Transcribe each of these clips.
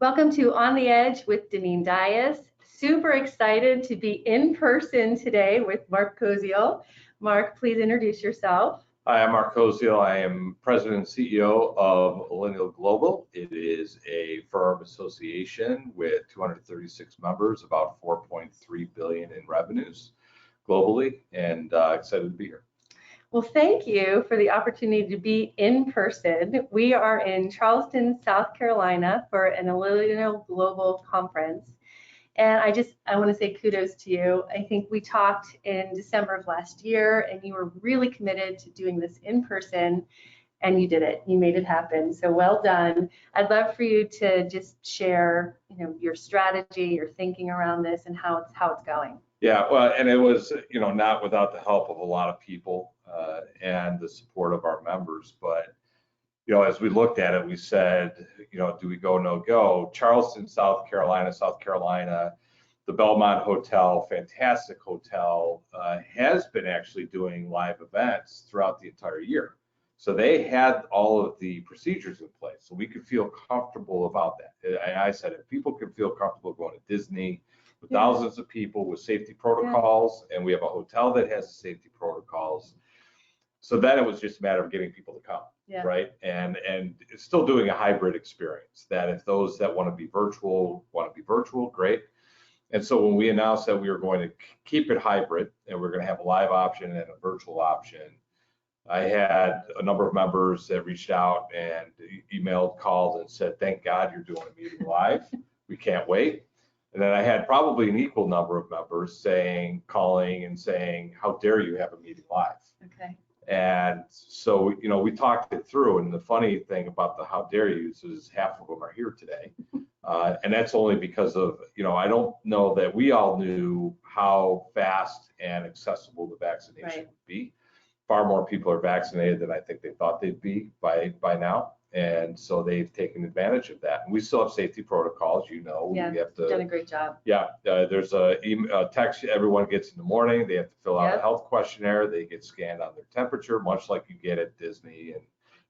Welcome to On the Edge with Deneen Dias. Super excited to be in person today with Mark Koziel. Mark, please introduce yourself. Hi, I'm Mark Koziel. I am President and CEO of Allinial Global. It is a firm association with 236 members, about 4.3 billion in revenues globally, and excited to be here. Well, thank you for the opportunity to be in person. We are in Charleston, South Carolina for an Allinial Global conference. And I want to say kudos to you. I think we talked in December of last year and you were really committed to doing this in person and you did it. You made it happen. So well done. I'd love for you to just share, your strategy, your thinking around this and how it's going. Yeah, well, and it was, not without the help of a lot of people and the support of our members. But, as we looked at it, we said, do we go, no go? Charleston, South Carolina, the Belmont Hotel, fantastic hotel, has been actually doing live events throughout the entire year. So they had all of the procedures in place. So we could feel comfortable about that. And I said, if people can feel comfortable going to Disney, with thousands of people with safety protocols, and we have a hotel that has safety protocols. So then it was just a matter of getting people to come, right? And it's still doing a hybrid experience, that if those that want to be virtual, great. And so when we announced that we were going to keep it hybrid and we're going to have a live option and a virtual option, I had a number of members that reached out and emailed, called, and said, thank God you're doing a meeting live. We can't wait. And then I had probably an equal number of members calling and saying, how dare you have a meeting live? Okay. And so, we talked it through. And the funny thing about the how dare yous is half of them are here today. And that's only because of, I don't know that we all knew how fast and accessible the vaccination would be. Far more people are vaccinated than I think they thought they'd be by now. And so they've taken advantage of that. And we still have safety protocols, Yeah, we have to, done a great job. Yeah, there's a text everyone gets in the morning. They have to fill out a health questionnaire. They get scanned on their temperature, much like you get at Disney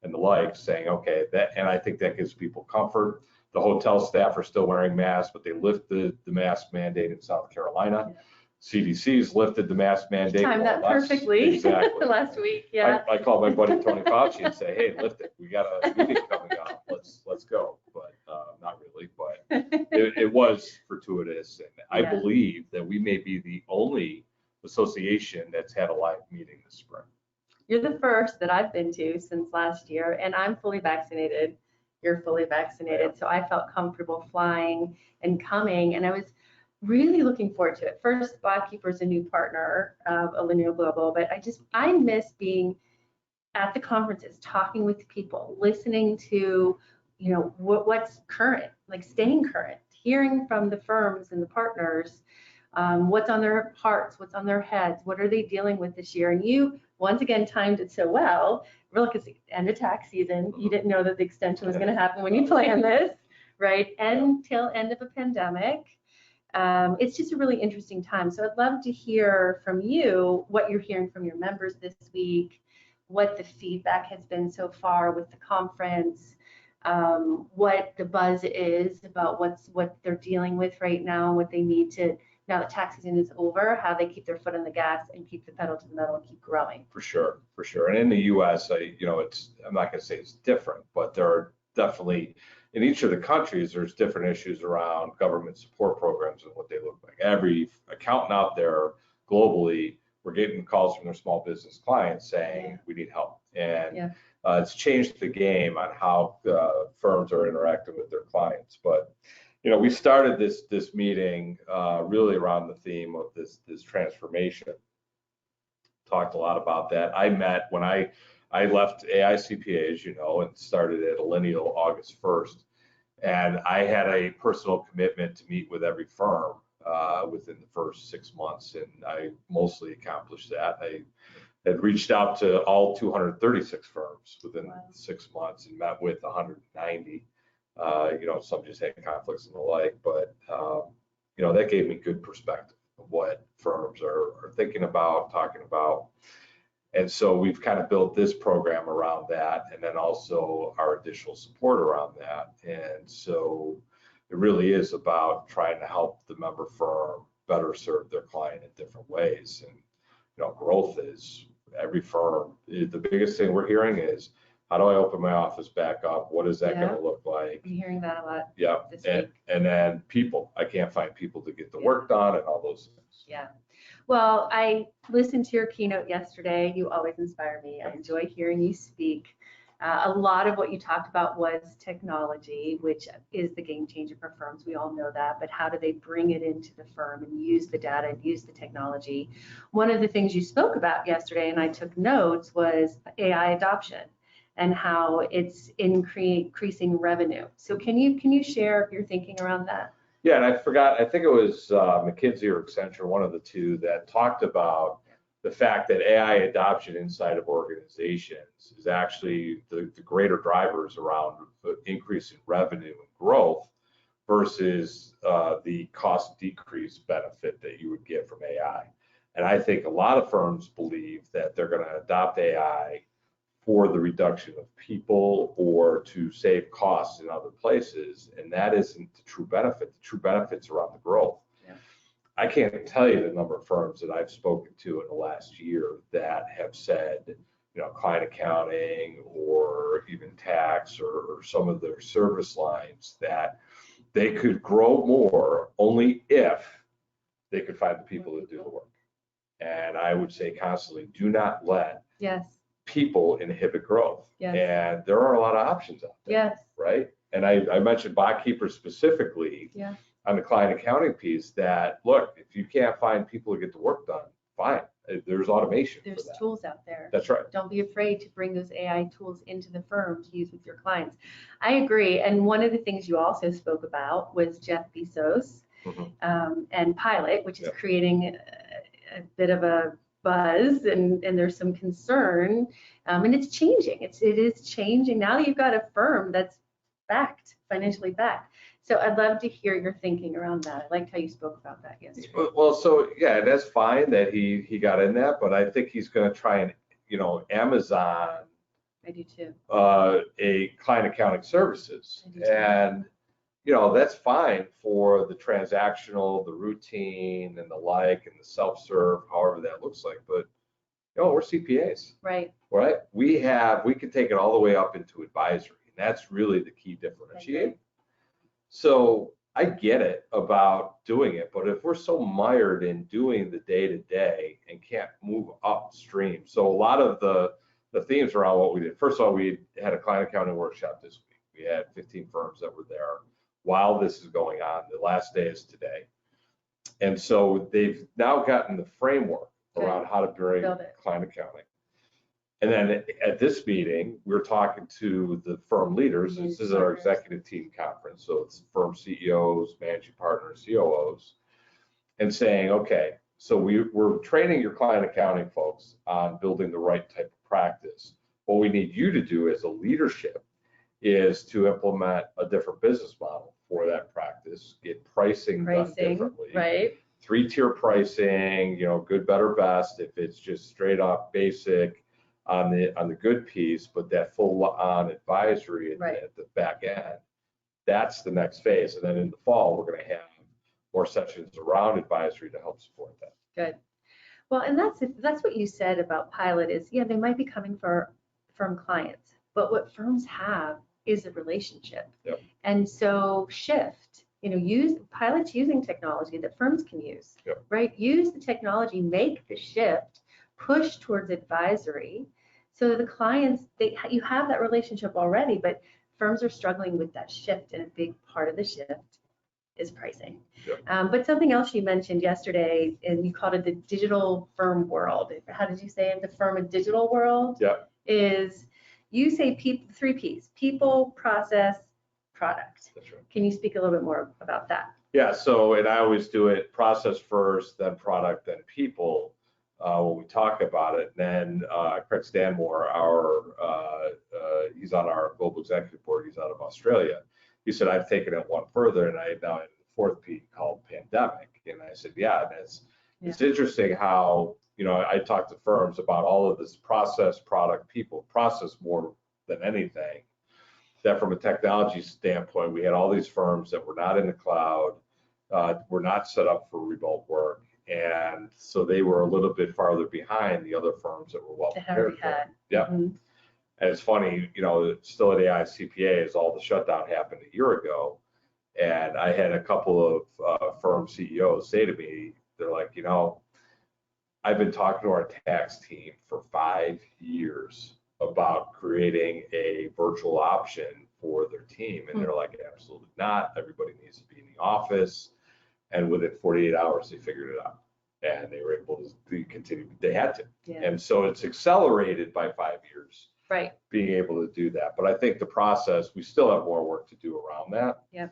and the like, saying, okay, and I think that gives people comfort. The hotel staff are still wearing masks, but they lifted the mask mandate in South Carolina. Yeah. CDC's lifted the mask mandate. Timed that perfectly. Exactly. Last week, yeah. I called my buddy Tony Fauci and say, hey, lift it. We got a meeting coming up. Let's go. But not really. But it was fortuitous, and I believe that we may be the only association that's had a live meeting this spring. You're the first that I've been to since last year, and I'm fully vaccinated. You're fully vaccinated, so I felt comfortable flying and coming, and I was really looking forward to it. First, Botkeeper is a new partner of Allinial Global, but I miss being at the conferences, talking with people, listening to, what's current, like staying current, hearing from the firms and the partners, what's on their hearts, what's on their heads, what are they dealing with this year. And you, once again, timed it so well, really, because the end of tax season, you didn't know that the extension was going to happen when you planned this, right? Until end of a pandemic. It's just a really interesting time. So I'd love to hear from you what you're hearing from your members this week, what the feedback has been so far with the conference, what the buzz is about what they're dealing with right now, what they need to, now that tax season is over, how they keep their foot on the gas and keep the pedal to the metal and keep growing. For sure. And in the U.S., I'm not going to say it's different, but there are definitely, in each of the countries, there's different issues around government support programs and what they look like. Every accountant out there globally, we're getting calls from their small business clients saying we need help. And it's changed the game on how firms are interacting with their clients. But, we started this meeting really around the theme of this transformation. Talked a lot about that. I met when I left AICPA, as you know, and started at Allinial August 1st. And I had a personal commitment to meet with every firm within the first 6 months, and I mostly accomplished that. I had reached out to all 236 firms within 6 months and met with 190. Some just had conflicts and the like, but that gave me good perspective of what firms are thinking about, talking about. And so we've kind of built this program around that, and then also our additional support around that. And so it really is about trying to help the member firm better serve their client in different ways. And, growth is every firm. The biggest thing we're hearing is, how do I open my office back up? What is that going to look like? I'm hearing that a lot. Yeah. This week. And then people, I can't find people to get the work done and all those things. Yeah. Well, I listened to your keynote yesterday. You always inspire me. I enjoy hearing you speak. A lot of what you talked about was technology, which is the game changer for firms. We all know that, but how do they bring it into the firm and use the data and use the technology? One of the things you spoke about yesterday, and I took notes, was AI adoption and how it's increasing revenue. So can you share your thinking around that? Yeah, and I forgot, I think it was McKinsey or Accenture, one of the two, that talked about the fact that AI adoption inside of organizations is actually the greater drivers around increasing revenue and growth versus the cost decrease benefit that you would get from AI. And I think a lot of firms believe that they're going to adopt AI for the reduction of people or to save costs in other places, and that isn't the true benefit. The true benefit's around the growth. I can't tell you the number of firms that I've spoken to in the last year that have said, client accounting or even tax or some of their service lines, that they could grow more only if they could find the people to do the work. And I would say constantly, do not let people inhibit growth. And there are a lot of options out there, right? And I mentioned Botkeeper specifically on the client accounting piece, that, look, if you can't find people to get the work done, fine. There's automation. There's tools out there. That's right. Don't be afraid to bring those AI tools into the firm to use with your clients. I agree. And one of the things you also spoke about was Jeff Bezos and Pilot, which is creating a bit of a buzz, and there's some concern, and it's changing. It is changing now that you've got a firm that's financially backed. So I'd love to hear your thinking around that. I liked how you spoke about that yesterday. Well, so yeah, that's fine that he got in that, but I think he's going to try and, Amazon. I do too. A client accounting services, and that's fine for the transactional, the routine, and the like, and the self-serve, however that looks like. But we're CPAs, right? We can take it all the way up into advisory, and that's really the key differentiator. So I get it about doing it, but if we're so mired in doing the day-to-day and can't move upstream, so a lot of the themes around what we did. First of all, we had a client accounting workshop this week. We had 15 firms that were there while this is going on. The last day is today. And so they've now gotten the framework around how to bring client accounting. And then at this meeting, we're talking to the firm leaders. This is our executive team conference. So it's firm CEOs, managing partners, COOs, and saying, okay, so we're training your client accounting folks on building the right type of practice. What we need you to do as a leadership is to implement a different business model for that practice, get pricing done differently. Right. 3-tier pricing, good, better, best. If it's just straight up basic on the good piece, but that full on advisory at the back end, that's the next phase. And then in the fall, we're going to have more sessions around advisory to help support that. Good. Well, and that's what you said about Pilot is, they might be coming for firm clients, but what firms have is a relationship. And so shift, use Pilot's using technology that firms can use, right? Use the technology, make the shift, push towards advisory. So the clients, you have that relationship already, but firms are struggling with that shift, and a big part of the shift is pricing. But something else you mentioned yesterday, and you called it the digital firm world. How did you say it? The firm and digital world is, you say 3 Ps: people, process, product. That's right. Can you speak a little bit more about that? Yeah, so, and I always do it process first, then product, then people. When we talk about it, and then Craig Stanmore, he's on our global executive board. He's out of Australia. He said, I've taken it one further, and I now have the 4th P called pandemic. And I said, it's interesting how, I talk to firms about all of this process, product, people, process more than anything. that from a technology standpoint, we had all these firms that were not in the cloud, were not set up for remote work. And so they were a little bit farther behind the other firms that were well prepared for it. Yeah. Mm-hmm. And it's funny, still at AI CPA, all the shutdown happened a year ago. And I had a couple of firm CEOs say to me, they're like, I've been talking to our tax team for 5 years about creating a virtual option for their team. And they're like, absolutely not. Everybody needs to be in the office. And within 48 hours, they figured it out. And they were able to continue. They had to. Yeah. And so it's accelerated by 5 years. Right. Being able to do that. But I think the process, we still have more work to do around that. Yeah.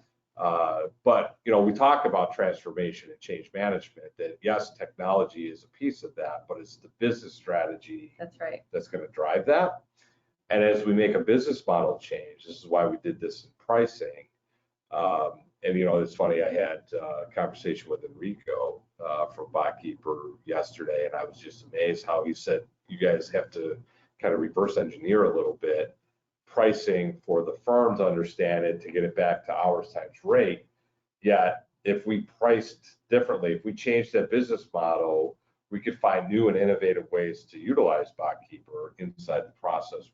But, we talk about transformation and change management, that yes, technology is a piece of that, but it's the business strategy That's right. that's going to drive that. And as we make a business model change, this is why we did this in pricing. And, it's funny, I had a conversation with Enrico from Botkeeper yesterday, and I was just amazed how he said, you guys have to kind of reverse engineer a little bit pricing for the firm to understand it, to get it back to hours times rate. Yet if we priced differently, if we changed that business model, we could find new and innovative ways to utilize Botkeeper inside the process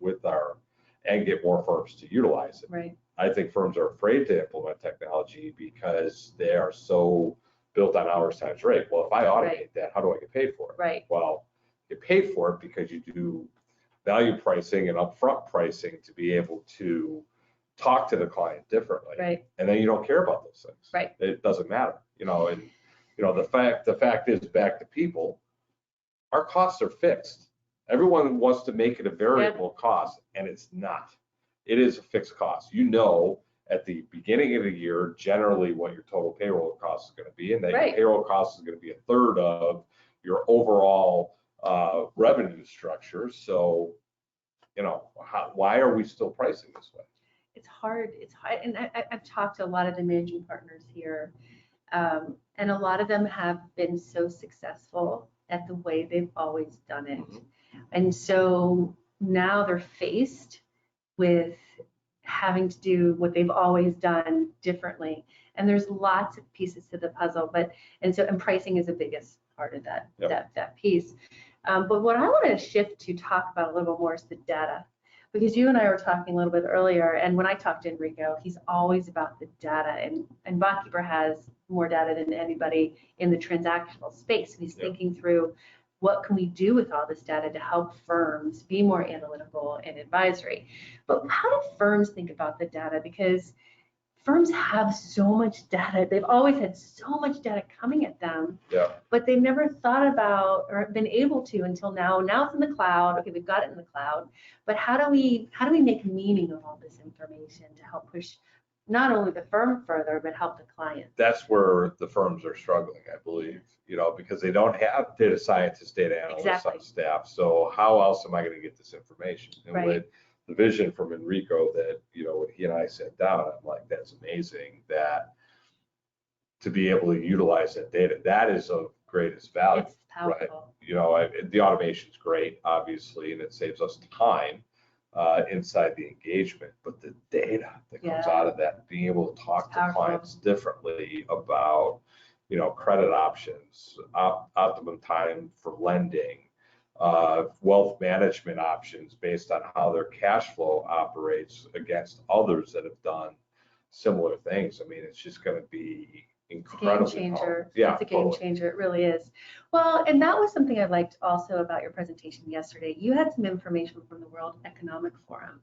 and get more firms to utilize it. Right. I think firms are afraid to implement technology because they are so built on hours times rate. Well, if I automate that, how do I get paid for it? Right. Well, you get paid for it because you do value pricing and upfront pricing to be able to talk to the client differently. Right. And then you don't care about those things. Right. It doesn't matter. The fact is, back to people, our costs are fixed. Everyone wants to make it a variable cost, and it's not. It is a fixed cost. At the beginning of the year, generally what your total payroll cost is going to be, and that your payroll cost is going to be a third of your overall revenue structure. So, why are we still pricing this way? It's hard. And I've talked to a lot of the managing partners here, and a lot of them have been so successful at the way they've always done it. Mm-hmm. And so now they're faced with having to do what they've always done differently. And there's lots of pieces to the puzzle, and pricing is the biggest part of that, that piece. But what I want to shift to talk about a little bit more is the data, because you and I were talking a little bit earlier, and when I talked to Enrico, he's always about the data, and Botkeeper has more data than anybody in the transactional space. And he's thinking through, what can we do with all this data to help firms be more analytical and advisory? But how do firms think about the data? Because firms have so much data. They've always had so much data coming at them, but they've never thought about or been able to until now. Now it's in the cloud. Okay, we've got it in the cloud, but how do we make meaning of all this information to help push not only the firm further, but help the client? That's where the firms are struggling, I believe, because they don't have data scientists, data analysts on staff. So how else am I going to get this information? And with the vision from Enrico that, when he and I sat down, I'm like, that's amazing that to be able to utilize that data, that is of greatest value. It's powerful. Right? The automation's great, obviously, and it saves us time inside the engagement, but the data that comes out of that, being able to talk to clients differently about, credit options, optimum time for lending, wealth management options based on how their cash flow operates against others that have done similar things. I mean, it's just going to be incredible. It's a game changer. It's a game changer. It really is. Well, and that was something I liked also about your presentation yesterday. You had some information from the World Economic Forum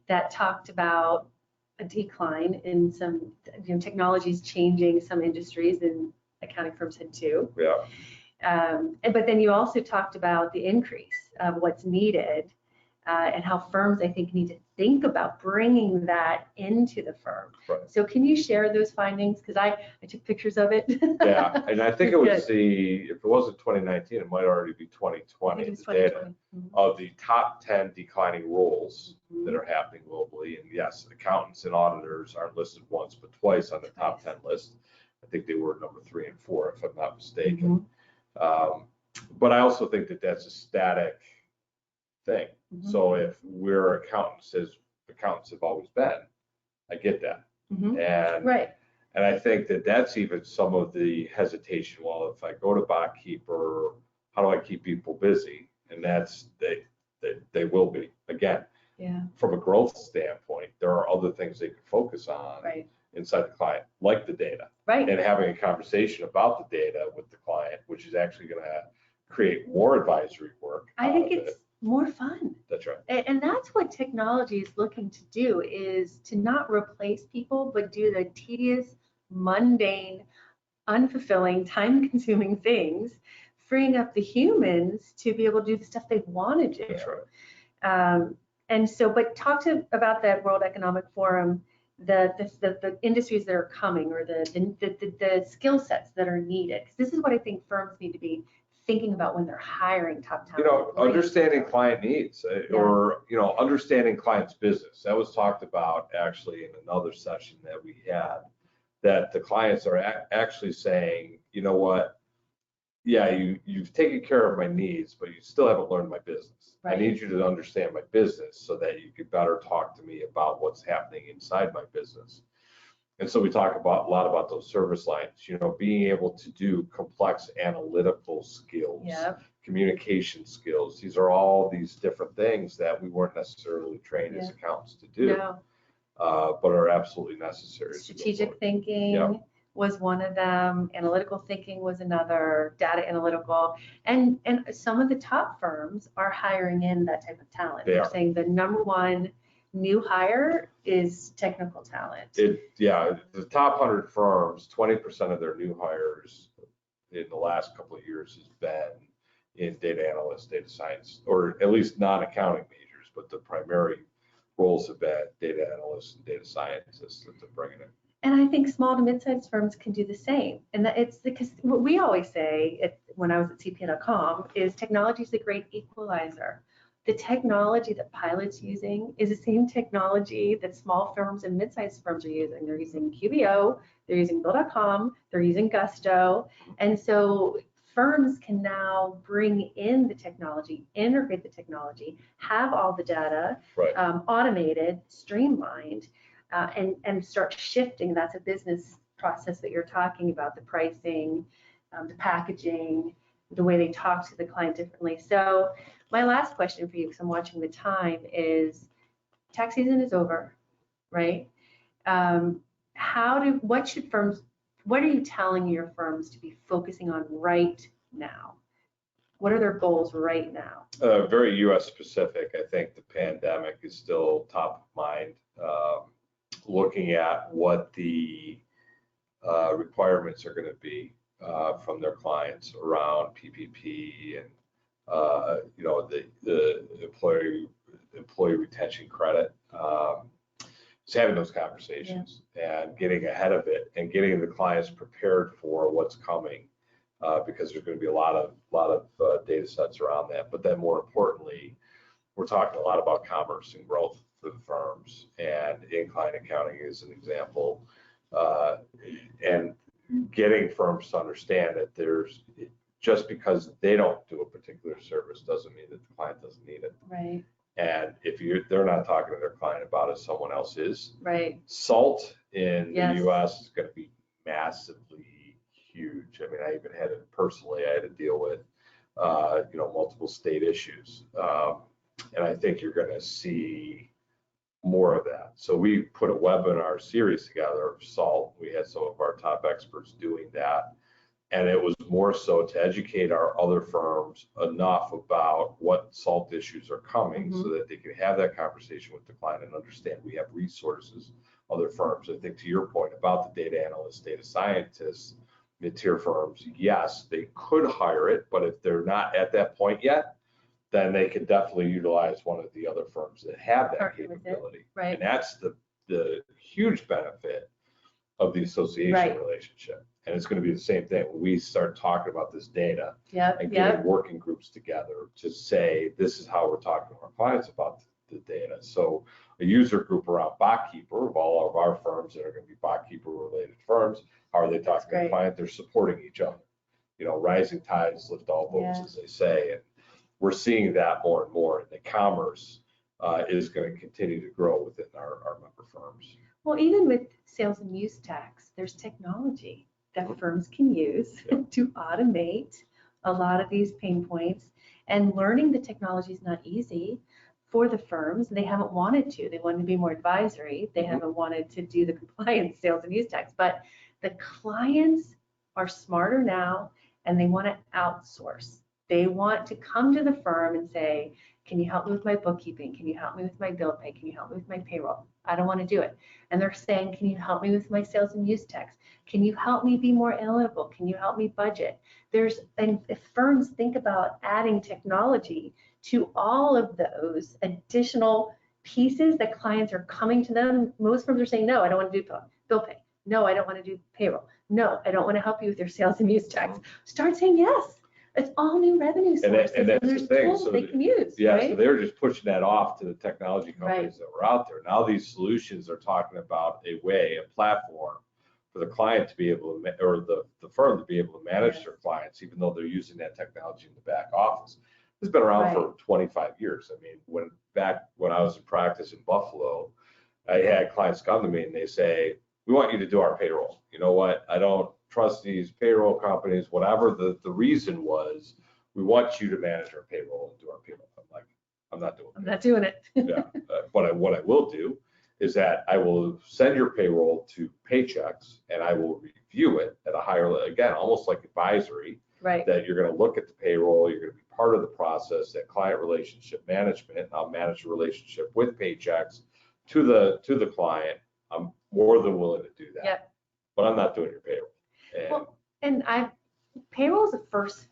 that talked about a decline in some technologies changing some industries, and accounting firms had too. But then you also talked about the increase of what's needed, and how firms, I think, need to think about bringing that into the firm. So can you share those findings? Because I took pictures of it. And I think it was if it wasn't 2019, it might already be 2020, the data of the top 10 declining roles that are happening globally. And yes, accountants and auditors aren't listed once, but twice on the top 10 list. I think they were number 3 and 4, if I'm not mistaken. But I also think that that's a static thing. So if we're accountants, as accountants have always been. I get that. Mhm. And Right. and I think that that's even some of the hesitation. Well, if I go to Botkeeper, how do I keep people busy? And that's they will be. Again, Yeah. from a growth standpoint, there are other things they can focus on Right. inside the client, like the data, Right. and having a conversation about the data with the client, which is actually going to create more advisory work. I think it's more fun. That's right. And that's what technology is looking to do, is to not replace people, but do the tedious, mundane, unfulfilling, time-consuming things, freeing up the humans to be able to do the stuff they want to do. That's right. And so, but about that World Economic Forum, the industries that are coming, or the skill sets that are needed. Because this is what I think firms need to be thinking about when they're hiring top talent. Understanding client needs, or understanding client's business. That was talked about actually in another session that we had, that the clients are actually saying, you know what, yeah, you've taken care of my needs, but you still haven't learned my business. Right. I need you to understand my business so that you could better talk to me about what's happening inside my business. And so we talk a lot about those service lines, being able to do complex analytical skills, Yep. communication skills. These are all these different things that we weren't necessarily trained as accountants to do, No. But are absolutely necessary. Strategic thinking. Yep. Was one of them. Analytical thinking was another. Data analytical, and some of the top firms are hiring in that type of talent. They're saying the number one new hire is technical talent. The top 100 firms, 20% of their new hires in the last couple of years has been in data analysts, data science, or at least non-accounting majors, but the primary roles have been data analysts and data scientists that they're bringing in. And I think small to mid-sized firms can do the same. And it's because what we always say when I was at CPA.com is technology is a great equalizer. The technology that Pilot's using is the same technology that small firms and mid-sized firms are using. They're using QBO, they're using Bill.com, they're using Gusto. And so firms can now bring in the technology, integrate the technology, have all the data, right. Automated, streamlined, and start shifting. That's a business process that you're talking about, the pricing, the packaging, the way they talk to the client differently. So my last question for you, because I'm watching the time, is tax season is over, right? What are you telling your firms to be focusing on right now? What are their goals right now? Very U.S. specific. I think the pandemic is still top of mind. Looking at what the requirements are going to be from their clients around PPP and the employee retention credit. Just having those conversations and getting ahead of it and getting the clients prepared for what's coming, because there's going to be a lot of data sets around that. But then more importantly, we're talking a lot about commerce and growth for the firms, and in-client accounting is an example, and getting firms to understand that just because they don't do a particular service doesn't mean that the client doesn't need it. Right. And if they're not talking to their client about it, someone else is. Right. Salt in the U.S. is going to be massively huge. I mean, I even had it personally. I had to deal with multiple state issues, and I think you're going to see more of that. So we put a webinar series together of SALT. We had some of our top experts doing that. And it was more so to educate our other firms enough about what SALT issues are coming, so that they can have that conversation with the client and understand we have resources, other firms. I think to your point about the data analysts, data scientists, mid-tier firms, yes, they could hire it, but if they're not at that point yet, then they can definitely utilize one of the other firms that have that capability. Right. And that's the huge benefit of the association relationship. And it's going to be the same thing when we start talking about this data and getting working groups together to say, this is how we're talking to our clients about the data. So a user group around Botkeeper, of all of our firms that are going to be Botkeeper related firms, how are they talking to the client? They're supporting each other. Rising tides lift all boats, as they say. And we're seeing that more and more in the commerce is going to continue to grow within our member firms. Well, even with sales and use tax, there's technology that firms can use to automate a lot of these pain points. And learning the technology is not easy for the firms. They haven't wanted to. They wanted to be more advisory. They haven't wanted to do the compliance sales and use tax. But the clients are smarter now, and they want to outsource. They want to come to the firm and say, can you help me with my bookkeeping? Can you help me with my bill pay? Can you help me with my payroll? I don't want to do it. And they're saying, can you help me with my sales and use tax? Can you help me be more analytical? Can you help me budget? And if firms think about adding technology to all of those additional pieces that clients are coming to them, most firms are saying, no, I don't want to do bill pay. No, I don't want to do payroll. No, I don't want to help you with your sales and use tax. Start saying yes. It's all new revenue sources, and that's there's the thing. tools So they can use. Yeah, right? so they were just pushing that off to the technology companies that were out there. Now these solutions are talking about a platform for the client to be able to, or the firm to be able to manage their clients, even though they're using that technology in the back office. It's been around for 25 years. I mean, back when I was in practice in Buffalo, I had clients come to me and they say, we want you to do our payroll. You know what? I don't trust these payroll companies, whatever the reason was, we want you to manage our payroll and do our payroll. I'm like, I'm not doing it. I'm not doing it. But what I will do is that I will send your payroll to Paychecks and I will review it at a higher level, again, almost like advisory, that you're going to look at the payroll, you're going to be part of the process, that client relationship management, and I'll manage the relationship with Paychecks to the client. I'm more than willing to do that, but I'm not doing your payroll. And payroll is the first,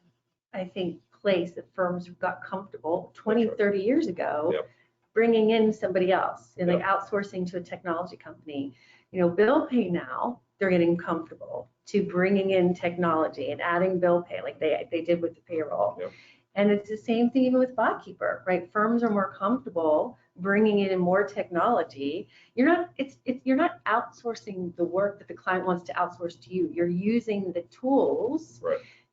I think, place that firms got comfortable 20, 30 years ago, bringing in somebody else and like outsourcing to a technology company. You know, bill pay now, they're getting comfortable to bringing in technology and adding bill pay like they did with the payroll. And it's the same thing even with Botkeeper, right? Firms are more comfortable bringing in more technology. You're not outsourcing the work that the client wants to outsource to you. You're using the tools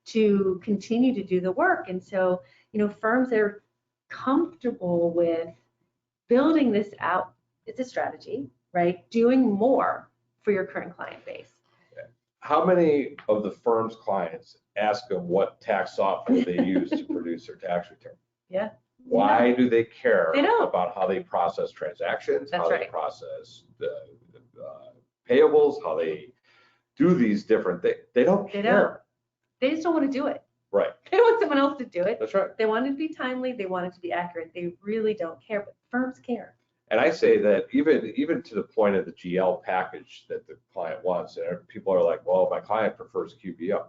to continue to do the work. And so, you know, firms that are comfortable with building this out, it's a strategy, right? Doing more for your current client base. How many of the firm's clients ask them what tax software they use to produce their tax return? Why do they care about how they process transactions, how they process the payables, how they do these different things? They don't care. They just don't want to do it. Right. They want someone else to do it. That's right. They want it to be timely. They want it to be accurate. They really don't care, but firms care. And I say that even to the point of the GL package that the client wants, and people are like, well, my client prefers QBO.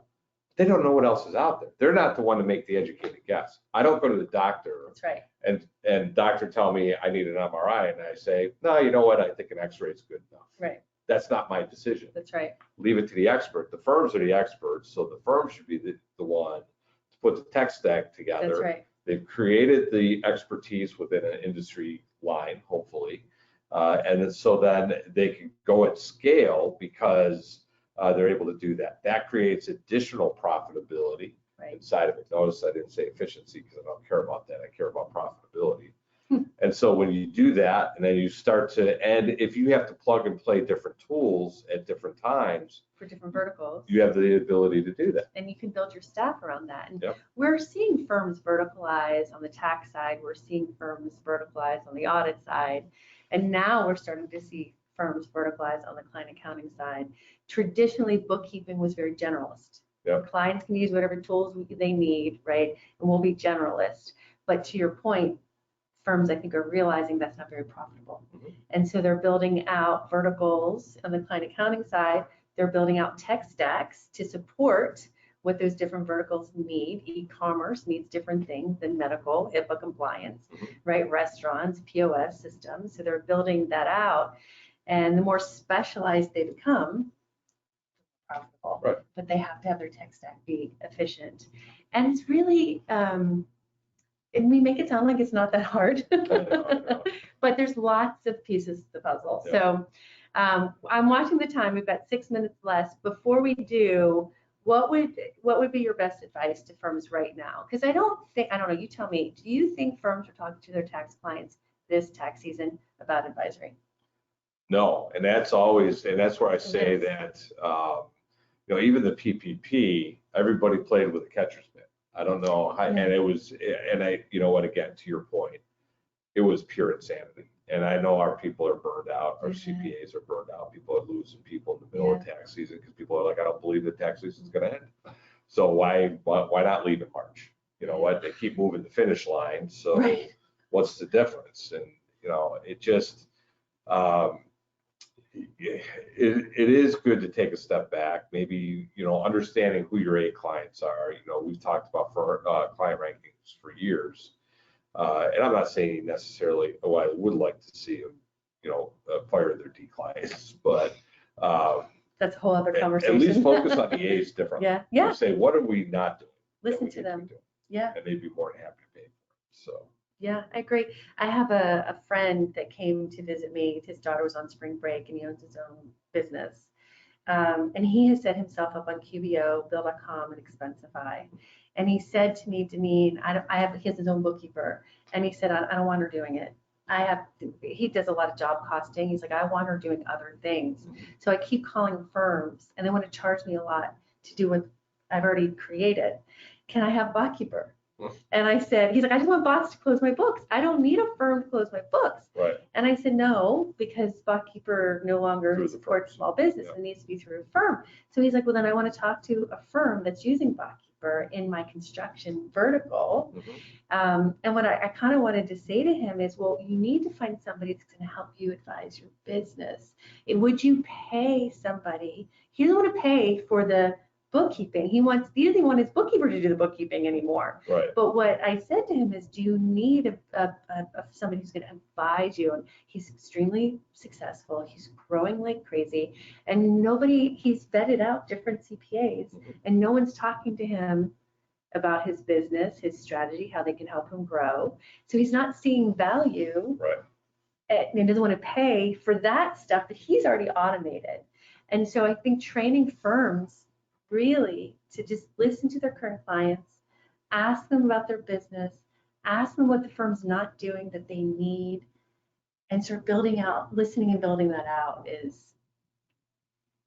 They don't know what else is out there. They're not the one to make the educated guess. I don't go to the doctor. That's right. And doctor tell me I need an MRI, and I say, no, you know what? I think an X-ray is good enough. Right. That's not my decision. That's right. Leave it to the expert. The firms are the experts, so the firm should be the one to put the tech stack together. That's right. They've created the expertise within an industry line, hopefully, and so then they can go at scale because they're able to do that. That creates additional profitability inside of it. Notice I didn't say efficiency because I don't care about that. I care about profitability. And so when you do that, and then you start to, and if you have to plug and play different tools at different times for different verticals, you have the ability to do that. And you can build your staff around that. And we're seeing firms verticalize on the tax side. We're seeing firms verticalize on the audit side. And now we're starting to see firms verticalize on the client accounting side. Traditionally, bookkeeping was very generalist. Clients can use whatever tools they need, right? And we'll be generalist. But to your point, firms, I think, are realizing that's not very profitable. And so they're building out verticals on the client accounting side. They're building out tech stacks to support what those different verticals need. E-commerce needs different things than medical, HIPAA compliance, right? Restaurants, POS systems. So they're building that out. And the more specialized they become, profitable. But they have to have their tech stack be efficient. And it's really, and we make it sound like it's not that hard, but there's lots of pieces to the puzzle. So I'm watching the time. We've got 6 minutes left. Before we do, what would be your best advice to firms right now? Because I don't know, you tell me, do you think firms are talking to their tax clients this tax season about advisory. No, and that's always, and that's where I say It is. that, even the PPP, everybody played with a catcher's mitt. I don't know how, and it was, and what, again, to your point, it was pure insanity. And I know our people are burned out, our CPAs are burned out, people are losing people in the middle of tax season because people are like, I don't believe the tax season is going to end. So why not leave in March? You know what? They keep moving the finish line. So what's the difference? And it just it is good to take a step back. Maybe understanding who your A clients are. We've talked about for client rankings for years. And I'm not saying necessarily, I would like to see them, fire their D clients, but that's a whole other conversation. At least focus on the A's differently. Yeah. Say, what are we not doing? Listen to them. Yeah. And they'd be more than happy to pay for it. So. Yeah, I agree. I have a friend that came to visit me. His daughter was on spring break and he owns his own business. And he has set himself up on QBO, Bill.com, and Expensify. And he said to me, Deneen, he has his own bookkeeper. And he said, I don't want her doing it. He does a lot of job costing. He's like, I want her doing other things. So I keep calling firms and they want to charge me a lot to do what I've already created. Can I have Botkeeper? And I said, he's like, I just want bots to close my books. I don't need a firm to close my books. Right. And I said, no, because Botkeeper no longer supports small business. It needs to be through a firm. So he's like, well, then I want to talk to a firm that's using Botkeeper in my construction vertical. And what I kind of wanted to say to him is, well, you need to find somebody that's going to help you advise your business. Would you pay somebody? He doesn't want to pay for the bookkeeping. He doesn't want his bookkeeper to do the bookkeeping anymore. Right. But what I said to him is, do you need somebody who's going to advise you? And he's extremely successful. He's growing like crazy. And he's vetted out different CPAs and no one's talking to him about his business, his strategy, how they can help him grow. So he's not seeing value. Right. And he doesn't want to pay for that stuff that he's already automated. And so I think training firms really to just listen to their current clients, ask them about their business, ask them what the firm's not doing that they need, and start listening and building that out is.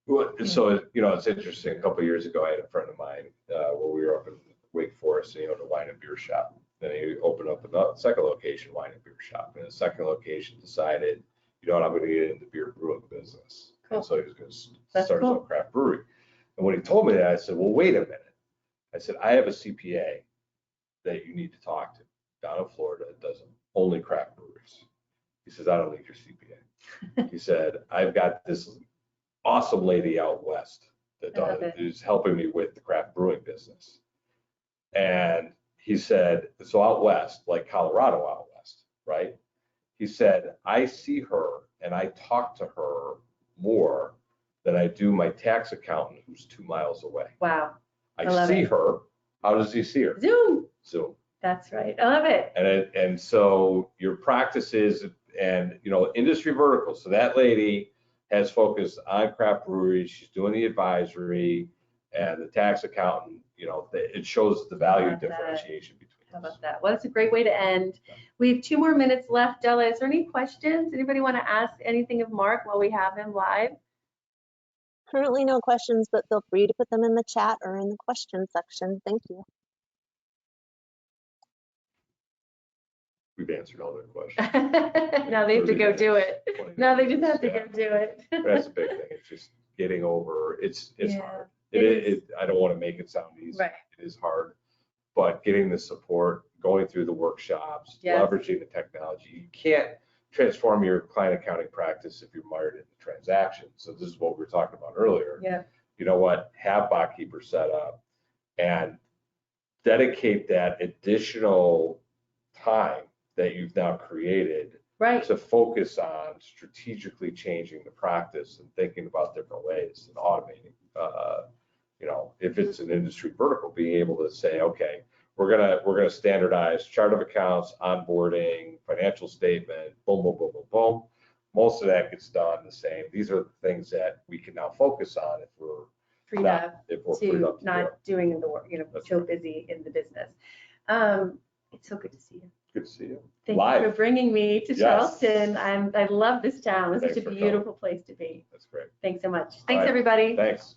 Well, so, it's interesting. A couple of years ago, I had a friend of mine where we were up in Wake Forest, the wine and beer shop. Then he opened up a second location, wine and beer shop. And the second location decided, I'm going to get into beer brewing business. Cool. And so he was going to start his own craft brewery. And when he told me that, I said, well, wait a minute. I said, I have a CPA that you need to talk to down in Florida that does only craft breweries. He says, I don't need your CPA. He said, I've got this awesome lady out west that is helping me with the craft brewing business. And he said, so out west, like Colorado out west, right? He said, I see her and I talk to her more than I do my tax accountant who's 2 miles away. Wow. I see her. How does he see her? Zoom. That's right. I love it. And so your practices and, industry verticals. So that lady has focused on craft breweries. She's doing the advisory and the tax accountant, it shows the value differentiation between us. How about that? Well, that's a great way to end. We have 2 more minutes left. Della, is there any questions? Anybody want to ask anything of Mark while we have him live? Currently no questions, but feel free to put them in the chat or in the question section. Thank you. We've answered all their questions. Now they have to go do it. Now they just have to go do it. That's a big thing. It's just getting over. It's hard. I don't want to make it sound easy. Right. It is hard, but getting the support, going through the workshops, leveraging the technology. You can't transform your client accounting practice if you're mired in the transaction. So this is what we were talking about earlier. Yeah. You know what? Have Botkeeper set up and dedicate that additional time that you've now created to focus on strategically changing the practice and thinking about different ways and automating. If it's an industry vertical, being able to say, okay, we're gonna standardize chart of accounts, onboarding, financial statement, boom, boom, boom, boom, boom. Most of that gets done the same. These are the things that we can now focus on if we're freed up not doing the work, so busy in the business. It's so good to see you. Good to see you. Thank you for bringing me to Yes. Charleston. I love this town. It's Thanks such a for beautiful place to be. That's great. Thanks so much. All Thanks, right. everybody. Thanks.